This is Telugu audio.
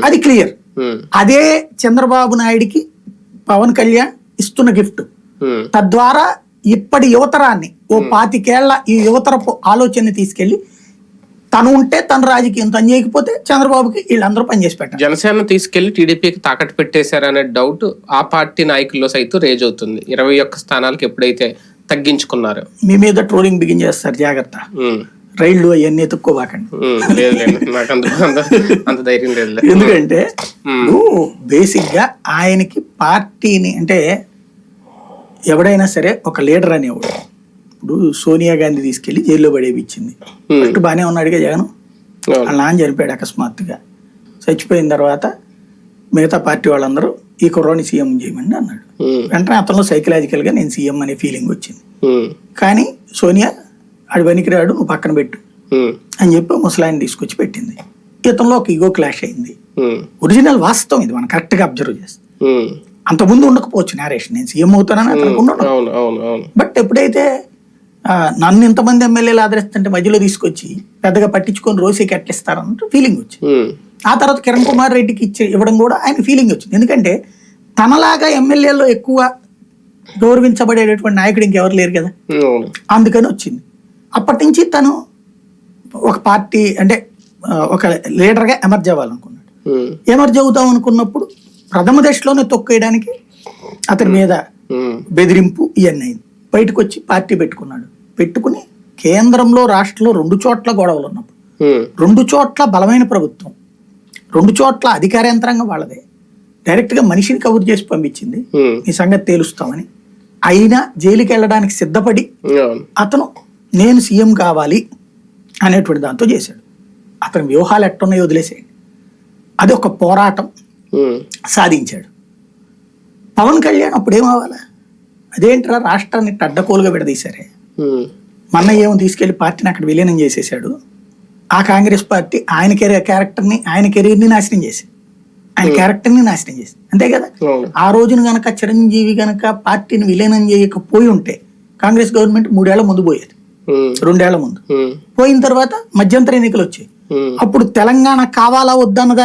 అది క్లియర్. అదే చంద్రబాబు నాయుడికి పవన్ కళ్యాణ్ ఇస్తున్న గిఫ్ట్. తద్వారా ఇప్పటి యువతరాన్ని, ఓ 25 ఏళ్ల ఈ యువతరపు ఆలోచనని తీసుకెళ్లి తను ఉంటే తన రాజకీయం తను చేయకపోతే చంద్రబాబుకి వీళ్ళందరూ పనిచేసి పెట్టారు. జనసేన తీసుకెళ్లి టీడీపీకి తాకట్టు పెట్టేశారనే డౌట్ ఆ పార్టీ నాయకుల్లో సైతం రేజ్ అవుతుంది. 21 స్థానాలకు ఎప్పుడైతే తగ్గించుకున్నారు, మీ మీద ట్రోలింగ్ బిగిన్ చేస్తారు, జాగ్రత్త. రైళ్లు అవన్నీ ఎత్తుక్కోబాకండి. అంత ధైర్యం లేదు. ఎందుకంటే బేసిక్ గా ఆయనకి పార్టీని, అంటే ఎవడైనా సరే ఒక లీడర్ అనేవాడు. ఇప్పుడు సోనియా గాంధీ తీసుకెళ్లి జైల్లో పడేపించింది. ఫస్ట్ బాగానే ఉన్నాడుగా జగన్. వాళ్ళ నాన్న చనిపోయాడు అకస్మాత్తుగా. చచ్చిపోయిన తర్వాత మిగతా పార్టీ వాళ్ళందరూ ఈ కుర్రోని సీఎం చేయమని అన్నాడు. వెంటనే అతను సైకలాజికల్ గా నేను సీఎం అనే ఫీలింగ్ వచ్చింది. కానీ సోనియా ఆడు పనికిరాడు, నువ్వు పక్కన పెట్టు అని చెప్పి ముసలాయిని తీసుకొచ్చి పెట్టింది. ఇతనిలో ఒక ఈగో క్లాష్ అయింది. ఒరిజినల్ వాస్తవం ఇది, మనం కరెక్ట్ గా అబ్జర్వ్ చేస్తాం. అంతకుముందు ఉండకపోవచ్చు నేరేషన్, నేను సీఎం అవుతానని అతనికి ఉండడం. బట్ ఎప్పుడైతే నన్ను ఇంతమంది ఎమ్మెల్యేలు ఆదరిస్తుంటే మధ్యలో తీసుకొచ్చి పెద్దగా పట్టించుకొని రోసేకి ఎట్లిస్తారన్నట్టు ఫీలింగ్ వచ్చింది. ఆ తర్వాత కిరణ్ కుమార్ రెడ్డికి ఇవ్వడం కూడా ఆయన ఫీలింగ్ వచ్చింది. ఎందుకంటే తనలాగా ఎమ్మెల్యేలో ఎక్కువ గౌరవించబడేటటువంటి నాయకుడు ఇంకెవరు లేరు కదా, అందుకని వచ్చింది. అప్పటి నుంచి తను ఒక పార్టీ అంటే ఒక లీడర్గా ఎమర్జ్ అవ్వాలనుకున్నాడు. ఎమర్జ్ అవుతాం అనుకున్నప్పుడు ప్రథమ దశలోనే తొక్కేయడానికి అతని మీద బెదిరింపు ఇవన్నీ అయింది. బయటకు వచ్చి పార్టీ పెట్టుకున్నాడు. పెట్టుకుని కేంద్రంలో రాష్ట్రంలో 2 చోట్ల గొడవలు ఉన్నప్పుడు, 2 చోట్ల బలమైన ప్రభుత్వం, 2 చోట్ల అధికార యంత్రాంగం వాళ్ళదే, డైరెక్ట్ గా మనిషిని కబురు చేసి పంపించింది ఈ సంగతి తేలుస్తామని. అయినా జైలుకి వెళ్ళడానికి సిద్ధపడి అతను నేను సీఎం కావాలి అనేటువంటి దాంతో చేశాడు. అతని వ్యూహాలు ఎట్టున్నాయో వదిలేసేయండి, అది ఒక పోరాటం సాధించాడు. పవన్ కళ్యాణ్ అప్పుడు ఏమవ్వాలా, అదేంట్రా రాష్ట్రాన్ని అడ్డకోలుగా విడదీశారే, మొన్న ఏమో తీసుకెళ్లి పార్టీని అక్కడ విలీనం చేసేసాడు. ఆ కాంగ్రెస్ పార్టీ ఆయన క్యారెక్టర్ని, ఆయన కెరీర్ని నాశనం చేసింది, ఆయన క్యారెక్టర్ని నాశనం చేసింది, అంతే కదా. ఆ రోజున గనక చిరంజీవి గనక పార్టీని విలీనం చేయకపోయి ఉంటే కాంగ్రెస్ గవర్నమెంట్ 3 ఏళ్ల ముందు పోయేది, 2 ఏళ్ల ముందు పోయిన తర్వాత మధ్యంతర ఎన్నికలు వచ్చాయి. అప్పుడు తెలంగాణ కావాలా వద్దన్నదా